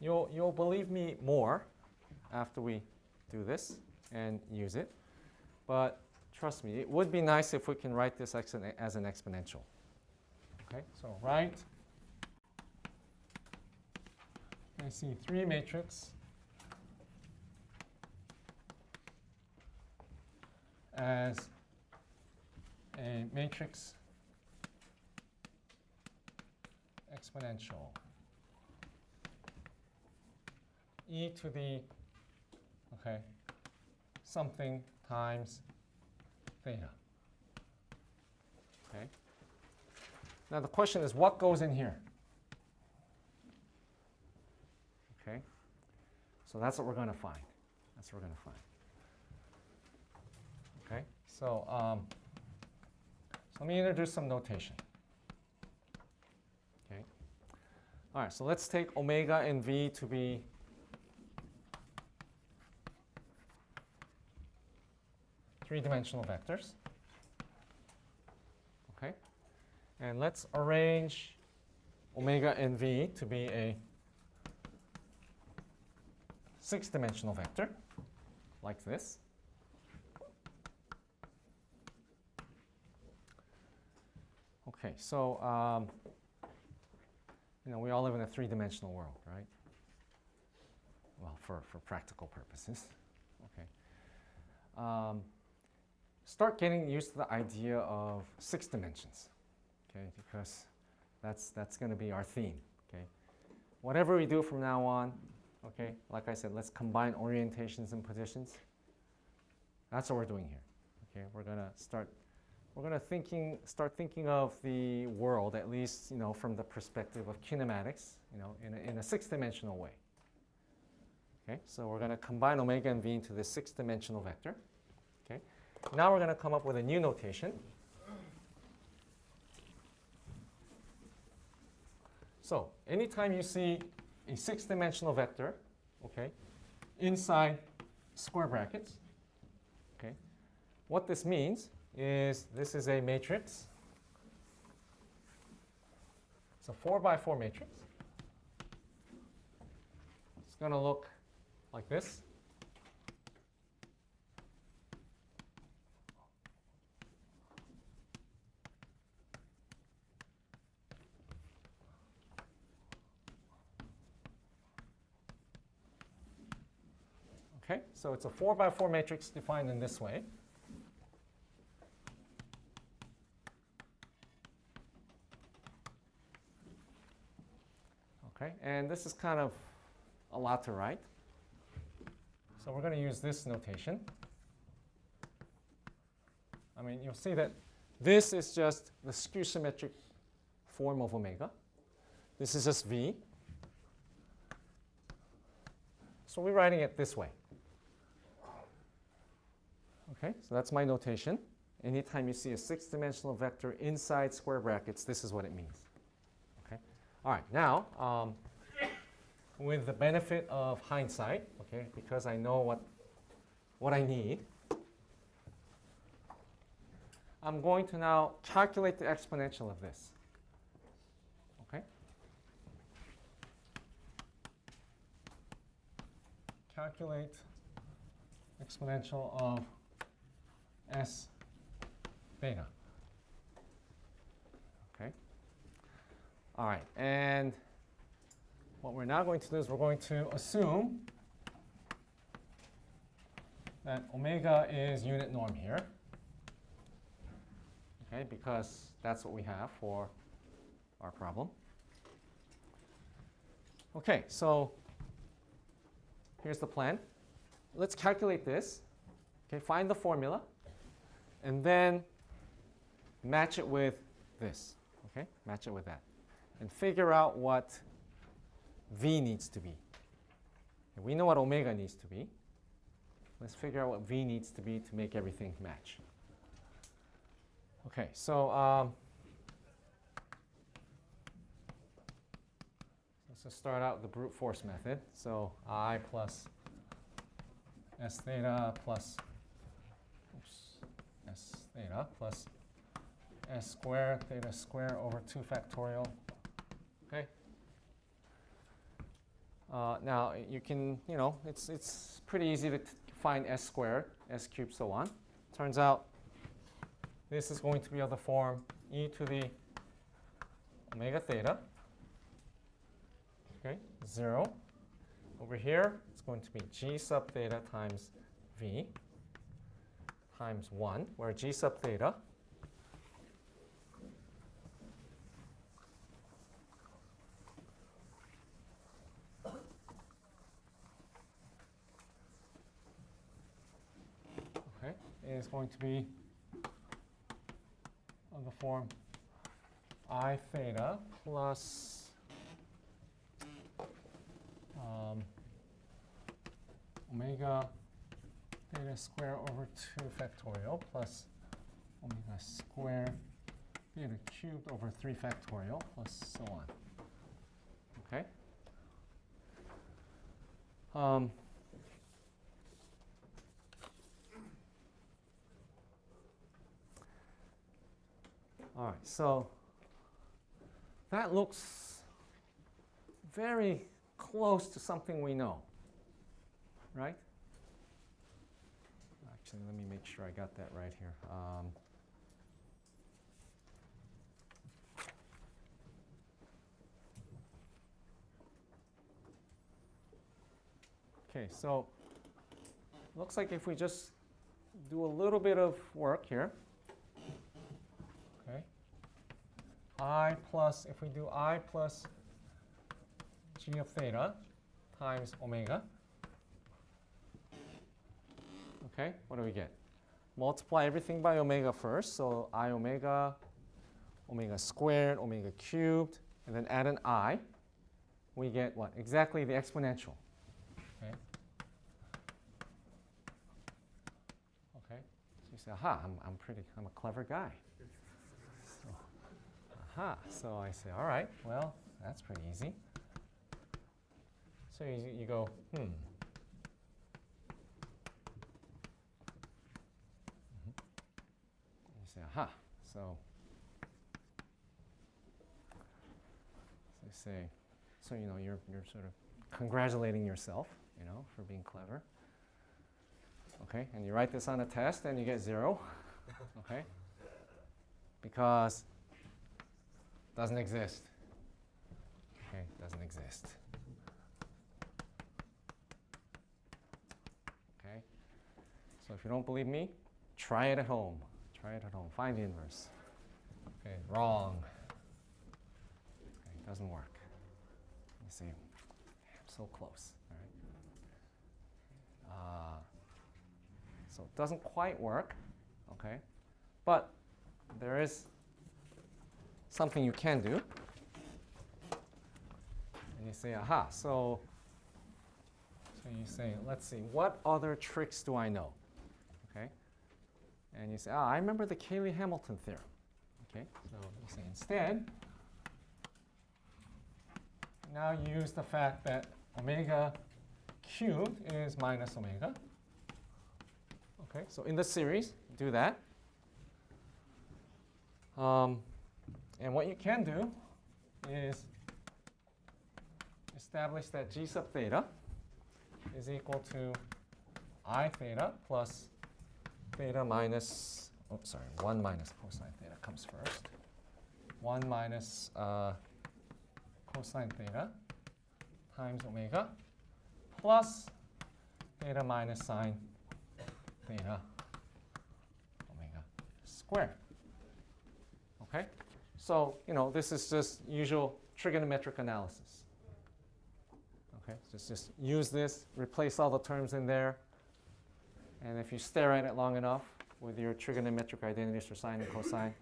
You'll believe me more after we do this and use it. But trust me, it would be nice if we can write this as an exponential. Okay, so write AC3 matrix as a matrix exponential e to the something times theta. Okay. Now the question is, what goes in here? Okay. So that's what we're going to find. That's what we're going to find. Okay. So let me introduce some notation. Okay. All right. So let's take omega and v to be three-dimensional vectors. Okay. And let's arrange omega and v to be a six-dimensional vector, like this. Okay, so we all live in a three-dimensional world, right? Well, for practical purposes. Okay. Start getting used to the idea of 6 dimensions, okay? Because that's going to be our theme, okay? Whatever we do from now on, okay, like I said, let's combine orientations and positions. That's what we're doing here, okay? We're going to start thinking of the world, at least, from the perspective of kinematics, in a 6-dimensional way. Okay, so we're going to combine omega and v into this 6-dimensional vector. Okay, now we're going to come up with a new notation. So anytime you see a 6-dimensional vector, okay, inside square brackets, okay, what this means is this is a matrix. It's a 4x4 matrix. It's going to look like this. Okay, so it's a 4x4 matrix defined in this way. Okay, and this is kind of a lot to write. So we're going to use this notation. I mean, you'll see that this is just the skew symmetric form of omega. This is just v. So we're writing it this way. Okay, so that's my notation. Anytime you see a 6-dimensional vector inside square brackets, this is what it means. Okay. All right, now, with the benefit of hindsight, okay, because I know what I need, I'm going to now calculate the exponential of this. Okay? Calculate exponential of s beta. Okay? All right, and what we're now going to do is we're going to assume that omega is unit norm here, okay, because that's what we have for our problem. Okay, so here's the plan. Let's calculate this. Okay, find the formula, and then match it with this. Okay, match it with that, and figure out what v needs to be. Okay, we know what omega needs to be. Let's figure out what v needs to be to make everything match. Okay, so let's just start out with the brute force method. So I plus s theta plus s theta plus s squared theta squared over 2 factorial. Okay. Now you can, it's pretty easy to find s squared, s cubed, so on. Turns out this is going to be of the form e to the omega theta, okay, 0. Over here, it's going to be g sub theta times v times 1, where g sub theta is going to be of the form I theta plus omega theta square over 2 factorial plus omega square theta cubed over 3 factorial plus so on. Okay? All right, so that looks very close to something we know, right? Actually, let me make sure I got that right here. Okay, so looks like if we just do a little bit of work here, okay, I plus, if we do I plus g of theta times omega, okay, what do we get? Multiply everything by omega first, so I omega, omega squared, omega cubed, and then add an I. We get what? Exactly the exponential. Okay. Okay. So you say, aha, I'm a clever guy. So, aha. So I say, all right, well, that's pretty easy. So you go, You say, aha. So you say, so you're sort of congratulating yourself, for being clever. Okay, and you write this on a test and you get 0. Okay, because it doesn't exist. Okay, it doesn't exist. Okay, so if you don't believe me, try it at home. Try it at home. Find the inverse. Okay, wrong. Okay, it doesn't work. You see, I'm so close. All right. So it doesn't quite work, okay? But there is something you can do. And you say, aha, so you say, let's see, what other tricks do I know? Okay? And you say, I remember the Cayley-Hamilton theorem. Okay? So you say, instead, now use the fact that omega cubed is minus omega. Okay, so in the series, do that. And what you can do is establish that g sub theta is equal to I theta plus theta minus, 1 minus cosine theta comes first. 1 minus cosine theta times omega plus theta minus sine theta omega squared. Okay? So, this is just usual trigonometric analysis. Okay? Just use this, replace all the terms in there, and if you stare at it long enough with your trigonometric identities for sine and cosine,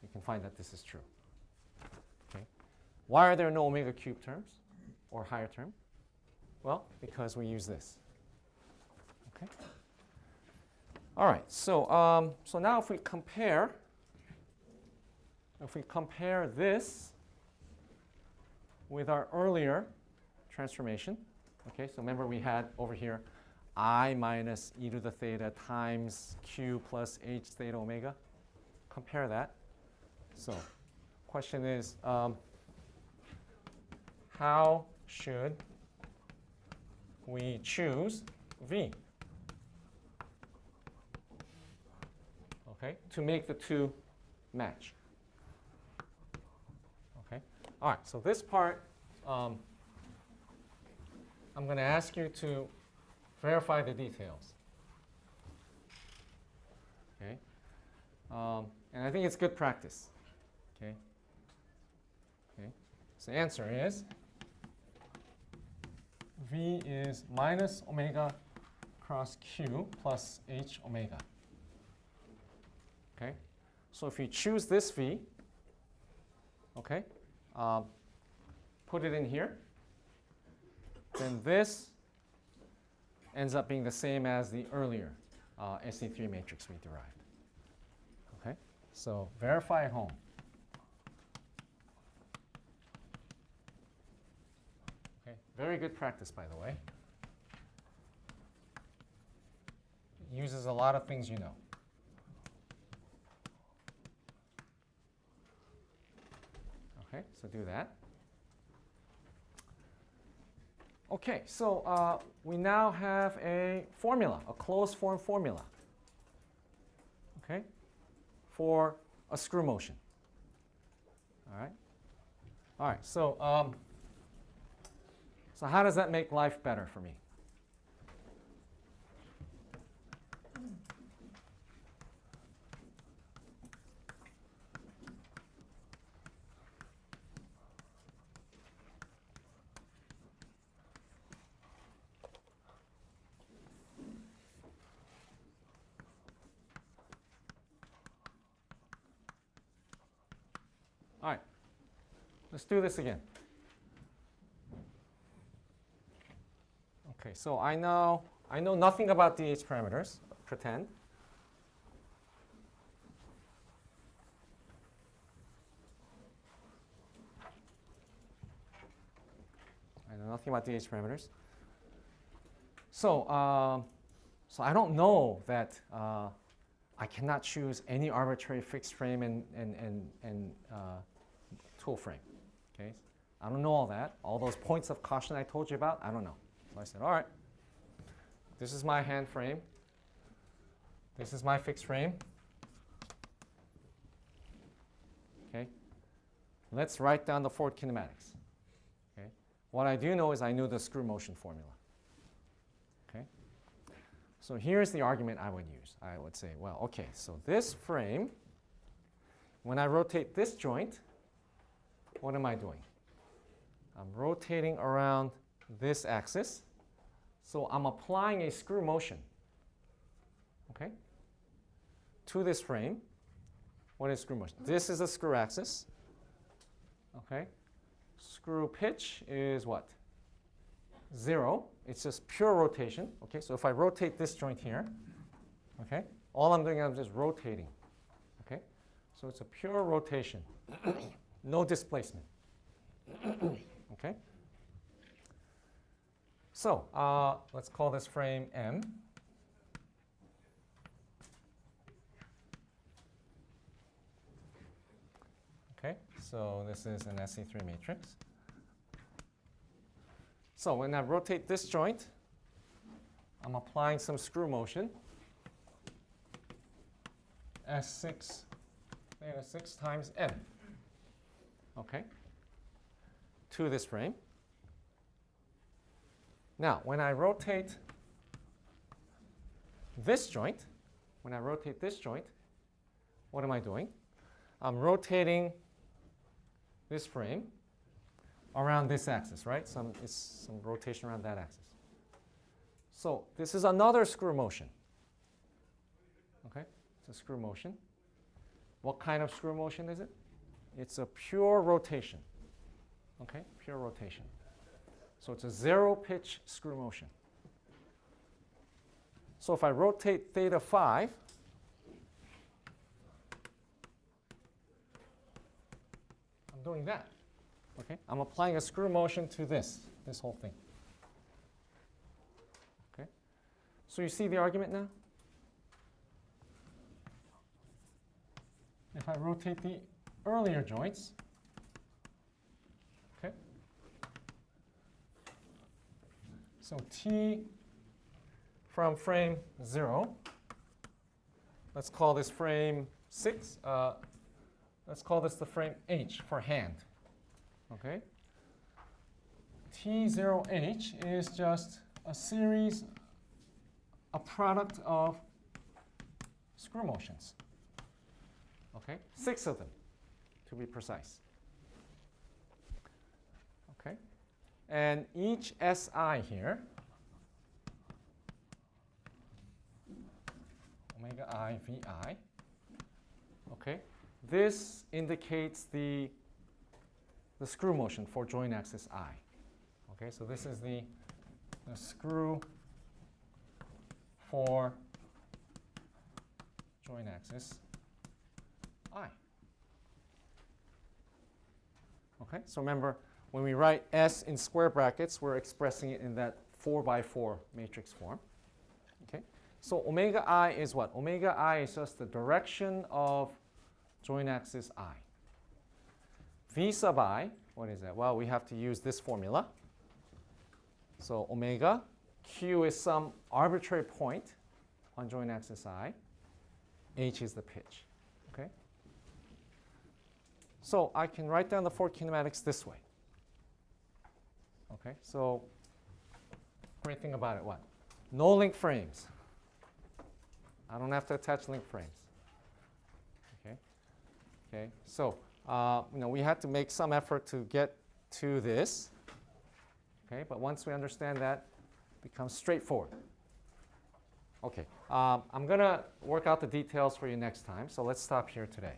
you can find that this is true. Okay? Why are there no omega cubed terms or higher term? Well, because we use this. Okay? All right, so now if we compare this with our earlier transformation, okay, so remember we had over here I minus e to the theta times q plus h theta omega. Compare that. So question is, how should we choose V. Okay, to make the two match. Okay, all right, so this part, I'm going to ask you to verify the details. Okay, and I think it's good practice. Okay, okay, so the answer is V is minus omega cross Q plus H omega. Okay, so if you choose this V, okay, put it in here, then this ends up being the same as the earlier SE3 matrix we derived. Okay, so verify at home. Okay, very good practice, by the way. It uses a lot of things you know. Okay, so do that. Okay, so we now have a formula, a closed form formula, okay, for a screw motion. All right. So so how does that make life better for me? All right, let's do this again. Okay, so I know nothing about DH parameters, pretend. I know nothing about DH parameters. So, so I don't know that I cannot choose any arbitrary fixed frame and tool frame. Okay, I don't know all that. All those points of caution I told you about, I don't know. So I said, all right, this is my hand frame. This is my fixed frame. Okay, let's write down the forward kinematics. Okay, what I do know is I knew the screw motion formula. Okay, so here's the argument I would use. I would say, well, okay, so this frame, when I rotate this joint, what am I doing? I'm rotating around this axis. So I'm applying a screw motion, okay, to this frame. What is screw motion? This is a screw axis. Okay. Screw pitch is what? 0. It's just pure rotation. Okay, so if I rotate this joint here, okay, all I'm doing is I'm just rotating. Okay, so it's a pure rotation, no displacement. Okay. So let's call this frame M. Okay, so this is an SE3 matrix. So when I rotate this joint, I'm applying some screw motion. S6 theta 6 times M. Okay, to this frame. Now, when I rotate this joint, what am I doing? I'm rotating this frame around this axis, right? It's some rotation around that axis. So this is another screw motion. Okay, it's a screw motion. What kind of screw motion is it? It's a pure rotation. Okay, pure rotation. So it's a 0 pitch screw motion. So if I rotate theta 5, I'm doing that. Okay, I'm applying a screw motion to this whole thing. Okay, so you see the argument now? If I rotate the earlier joints, okay, So T from frame 0. Let's call this frame 6. Let's call this the frame H for hand. Okay. T0H is just a series, a product of screw motions. Okay, 6 of them, to be precise. Okay, and each SI here, omega I VI. Okay, this indicates the screw motion for joint axis I. Okay, so this is the screw for joint axis I. Okay, so remember, when we write S in square brackets, we're expressing it in that 4x4 matrix form. Okay, so omega I is what? Omega I is just the direction of joint axis I. V sub I, what is that? Well, we have to use this formula. So omega, Q is some arbitrary point on joint axis I. H is the pitch. Okay? So I can write down the 4 kinematics this way. Okay, so great thing about it, what? No link frames. I don't have to attach link frames. Okay, okay. So we had to make some effort to get to this. Okay, but once we understand that, it becomes straightforward. Okay, I'm gonna work out the details for you next time. So let's stop here today.